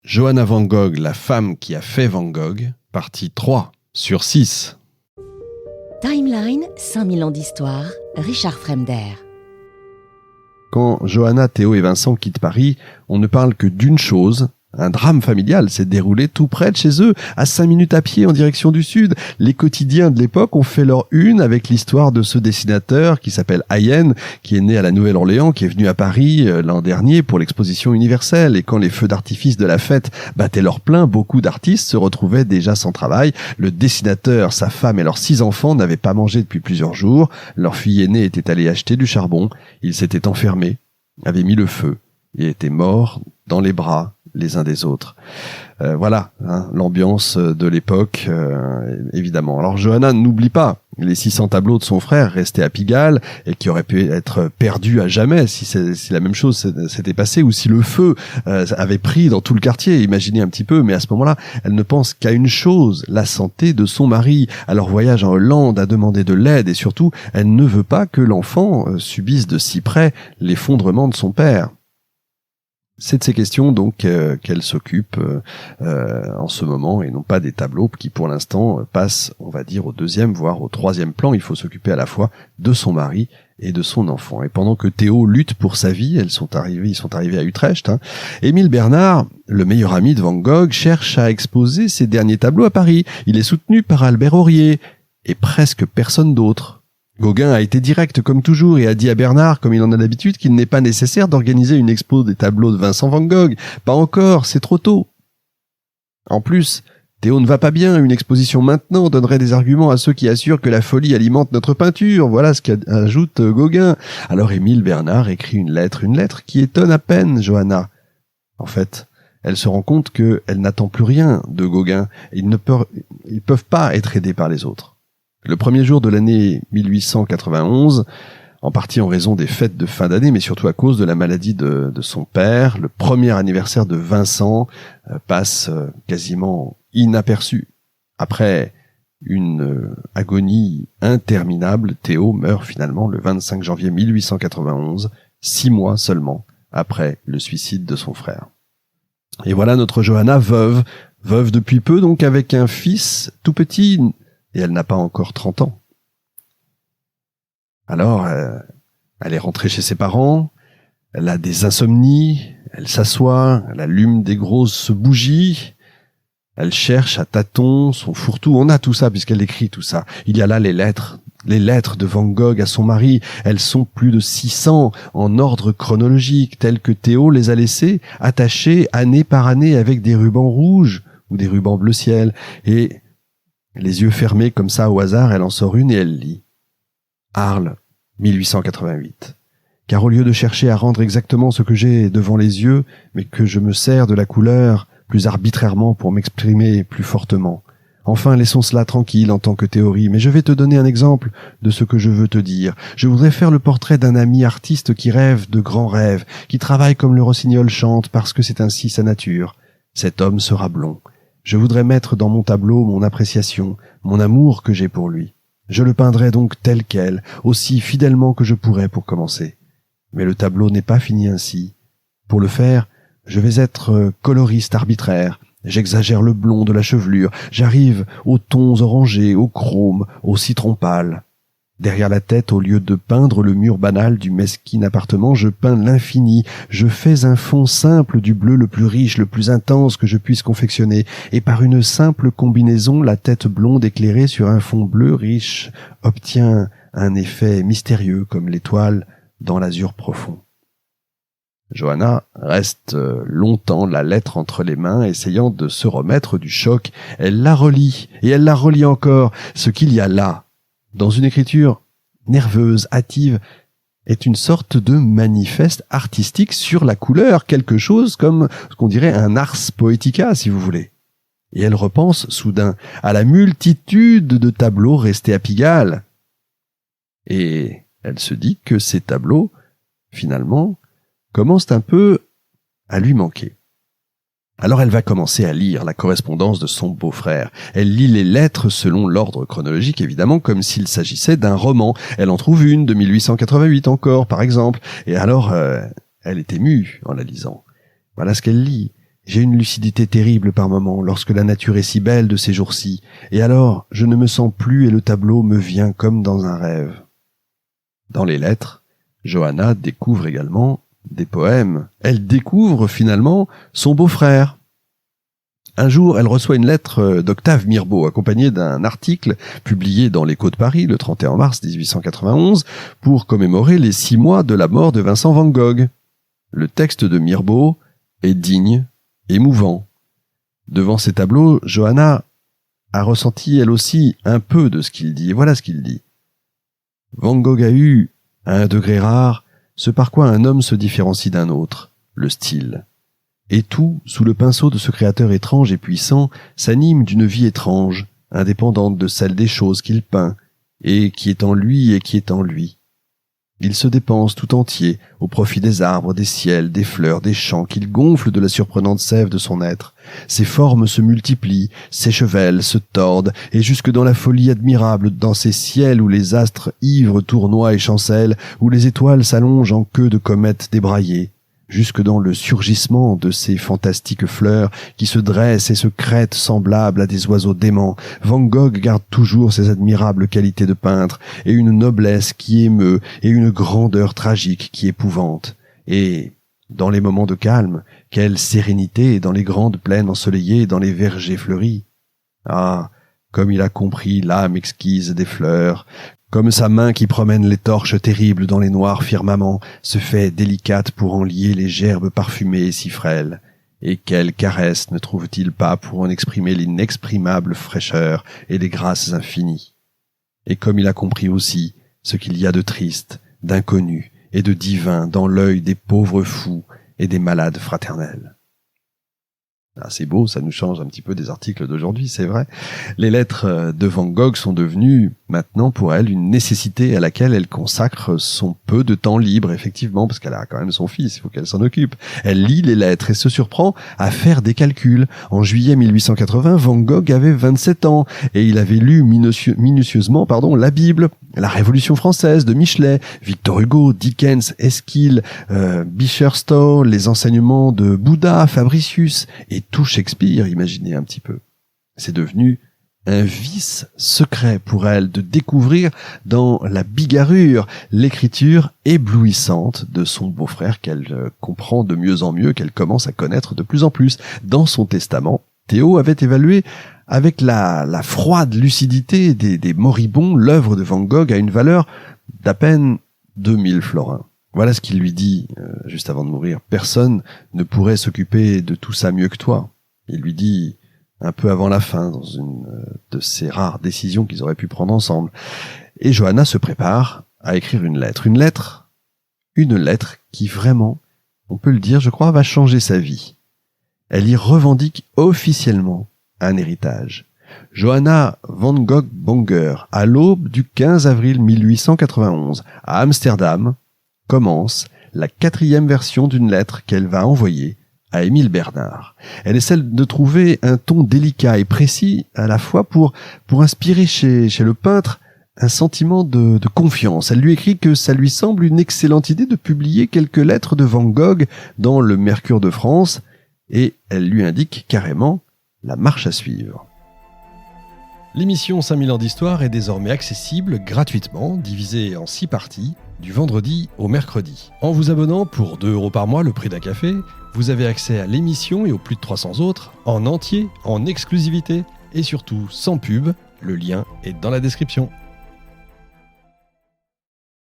Johanna Van Gogh, la femme qui a fait Van Gogh, partie 3 sur 6. Timeline, 5000 ans d'histoire, Richard Fremder. Quand Johanna, Théo et Vincent quittent Paris, on ne parle que d'une chose. Un drame familial s'est déroulé tout près de chez eux, à 5 minutes à pied en direction du sud. Les quotidiens de l'époque ont fait leur une avec l'histoire de ce dessinateur qui s'appelle Hayem, qui est né à la Nouvelle-Orléans, qui est venu à Paris l'an dernier pour l'exposition universelle. Et quand les feux d'artifice de la fête battaient leur plein, beaucoup d'artistes se retrouvaient déjà sans travail. Le dessinateur, sa femme et leurs 6 enfants n'avaient pas mangé depuis plusieurs jours. Leur fille aînée était allée acheter du charbon. Ils s'étaient enfermés, avaient mis le feu et étaient morts dans les bras les uns des autres. Voilà, l'ambiance de l'époque, évidemment. Alors Johanna n'oublie pas les 600 tableaux de son frère restés à Pigalle et qui auraient pu être perdus à jamais si la même chose s'était passée ou si le feu avait pris dans tout le quartier. Imaginez un petit peu, mais à ce moment-là, elle ne pense qu'à une chose, la santé de son mari. À leur voyage en Hollande, à demander de l'aide et surtout, elle ne veut pas que l'enfant subisse de si près l'effondrement de son père. C'est de ces questions donc qu'elle s'occupe en ce moment et non pas des tableaux qui pour l'instant passent, on va dire, au 2e voire au 3e plan. Il faut s'occuper à la fois de son mari et de son enfant. Et pendant que Théo lutte pour sa vie, ils sont arrivés à Utrecht. Émile Bernard, le meilleur ami de Van Gogh, cherche à exposer ses derniers tableaux à Paris. Il est soutenu par Albert Aurier et presque personne d'autre. Gauguin a été direct comme toujours et a dit à Bernard, comme il en a d'habitude, qu'il n'est pas nécessaire d'organiser une expo des tableaux de Vincent Van Gogh. Pas encore, c'est trop tôt. En plus, Théo ne va pas bien, une exposition maintenant donnerait des arguments à ceux qui assurent que la folie alimente notre peinture. Voilà ce qu'ajoute Gauguin. Alors Émile Bernard écrit une lettre qui étonne à peine Johanna. En fait, elle se rend compte qu'elle n'attend plus rien de Gauguin. Ils peuvent pas être aidés par les autres. Le premier jour de l'année 1891, en partie en raison des fêtes de fin d'année, mais surtout à cause de la maladie de son père, le premier anniversaire de Vincent passe quasiment inaperçu. Après une agonie interminable, Théo meurt finalement le 25 janvier 1891, 6 mois seulement après le suicide de son frère. Et voilà notre Johanna veuve depuis peu, donc avec un fils tout petit, et elle n'a pas encore 30 ans. Alors, elle est rentrée chez ses parents, elle a des insomnies, elle s'assoit, elle allume des grosses bougies, elle cherche à tâtons son fourre-tout, on a tout ça puisqu'elle écrit tout ça. Il y a là les lettres de Van Gogh à son mari, elles sont plus de 600 en ordre chronologique, telles que Théo les a laissées, attachées année par année avec des rubans rouges ou des rubans bleu ciel, et les yeux fermés comme ça au hasard, elle en sort une et elle lit. Arles, 1888. Car au lieu de chercher à rendre exactement ce que j'ai devant les yeux, mais que je me sers de la couleur plus arbitrairement pour m'exprimer plus fortement. Enfin, laissons cela tranquille en tant que théorie, mais je vais te donner un exemple de ce que je veux te dire. Je voudrais faire le portrait d'un ami artiste qui rêve de grands rêves, qui travaille comme le rossignol chante parce que c'est ainsi sa nature. Cet homme sera blond. Je voudrais mettre dans mon tableau mon appréciation, mon amour que j'ai pour lui. Je le peindrai donc tel quel, aussi fidèlement que je pourrais pour commencer. Mais le tableau n'est pas fini ainsi. Pour le faire, je vais être coloriste arbitraire. J'exagère le blond de la chevelure. J'arrive aux tons orangés, au chrome, au citron pâle. Derrière la tête, au lieu de peindre le mur banal du mesquin appartement, je peins l'infini. Je fais un fond simple du bleu le plus riche, le plus intense que je puisse confectionner, et par une simple combinaison, la tête blonde éclairée sur un fond bleu riche obtient un effet mystérieux comme l'étoile dans l'azur profond. Johanna reste longtemps la lettre entre les mains, essayant de se remettre du choc. Elle la relit, et elle la relit encore. Ce qu'il y a là, dans une écriture nerveuse, hâtive, est une sorte de manifeste artistique sur la couleur, quelque chose comme ce qu'on dirait un ars poetica, si vous voulez. Et elle repense soudain à la multitude de tableaux restés à Pigalle. Et elle se dit que ces tableaux, finalement, commencent un peu à lui manquer. Alors elle va commencer à lire la correspondance de son beau-frère. Elle lit les lettres selon l'ordre chronologique, évidemment, comme s'il s'agissait d'un roman. Elle en trouve une de 1888 encore, par exemple. Et alors, elle est émue en la lisant. Voilà ce qu'elle lit. J'ai une lucidité terrible par moments lorsque la nature est si belle de ces jours-ci, et alors je ne me sens plus et le tableau me vient comme dans un rêve. » Dans les lettres, Johanna découvre également des poèmes. Elle découvre finalement son beau-frère. Un jour, elle reçoit une lettre d'Octave Mirbeau, accompagnée d'un article publié dans l'Écho de Paris le 31 mars 1891 pour commémorer les 6 mois de la mort de Vincent van Gogh. Le texte de Mirbeau est digne, émouvant. Devant ces tableaux, Johanna a ressenti elle aussi un peu de ce qu'il dit. Et voilà ce qu'il dit. Van Gogh a eu, à un degré rare, ce par quoi un homme se différencie d'un autre, le style. Et tout, sous le pinceau de ce créateur étrange et puissant, s'anime d'une vie étrange, indépendante de celle des choses qu'il peint, et qui est en lui et qui est en lui. Il se dépense tout entier au profit des arbres, des ciels, des fleurs, des champs qu'il gonfle de la surprenante sève de son être. Ses formes se multiplient, s'échevèlent, se tordent, et jusque dans la folie admirable, dans ces ciels où les astres ivres tournoient et chancellent, où les étoiles s'allongent en queue de comètes débraillées, jusque dans le surgissement de ces fantastiques fleurs qui se dressent et se crêtent semblables à des oiseaux déments, Van Gogh garde toujours ses admirables qualités de peintre, et une noblesse qui émeut, et une grandeur tragique qui épouvante. Et, dans les moments de calme, quelle sérénité dans les grandes plaines ensoleillées, dans les vergers fleuris. Ah, comme il a compris l'âme exquise des fleurs, comme sa main qui promène les torches terribles dans les noirs firmaments se fait délicate pour en lier les gerbes parfumées et si frêles. Et quelle caresse ne trouve-t-il pas pour en exprimer l'inexprimable fraîcheur et les grâces infinies. Et comme il a compris aussi ce qu'il y a de triste, d'inconnu et de divin dans l'œil des pauvres fous et des malades fraternels. Ah, c'est beau, ça nous change un petit peu des articles d'aujourd'hui, c'est vrai. Les lettres de Van Gogh sont devenues maintenant pour elle une nécessité à laquelle elle consacre son peu de temps libre, effectivement, parce qu'elle a quand même son fils, il faut qu'elle s'en occupe. Elle lit les lettres et se surprend à faire des calculs. En juillet 1880, Van Gogh avait 27 ans et il avait lu minutieusement la Bible, la Révolution française de Michelet, Victor Hugo, Dickens, Esquil, Beecher-Stowe, les enseignements de Bouddha, Fabricius et tout Shakespeare, imaginez un petit peu. C'est devenu un vice secret pour elle de découvrir dans la bigarrure l'écriture éblouissante de son beau-frère qu'elle comprend de mieux en mieux, qu'elle commence à connaître de plus en plus. Dans son testament, Théo avait évalué avec la froide lucidité des moribonds l'œuvre de Van Gogh à une valeur d'à peine 2000 florins. Voilà ce qu'il lui dit juste avant de mourir. « Personne ne pourrait s'occuper de tout ça mieux que toi. » Il lui dit un peu avant la fin, dans une de ces rares décisions qu'ils auraient pu prendre ensemble. Et Johanna se prépare à écrire une lettre. Une lettre qui vraiment, on peut le dire, je crois, va changer sa vie. Elle y revendique officiellement un héritage. Johanna Van Gogh Bonger, à l'aube du 15 avril 1891, à Amsterdam, commence la 4e version d'une lettre qu'elle va envoyer à Émile Bernard. Elle essaie de trouver un ton délicat et précis à la fois pour inspirer chez le peintre un sentiment de confiance. Elle lui écrit que ça lui semble une excellente idée de publier quelques lettres de Van Gogh dans le Mercure de France et elle lui indique carrément la marche à suivre. L'émission 5000 ans d'histoire est désormais accessible gratuitement, divisée en 6 parties, du vendredi au mercredi. En vous abonnant pour 2 € par mois, le prix d'un café, vous avez accès à l'émission et aux plus de 300 autres, en entier, en exclusivité, et surtout sans pub. Le lien est dans la description.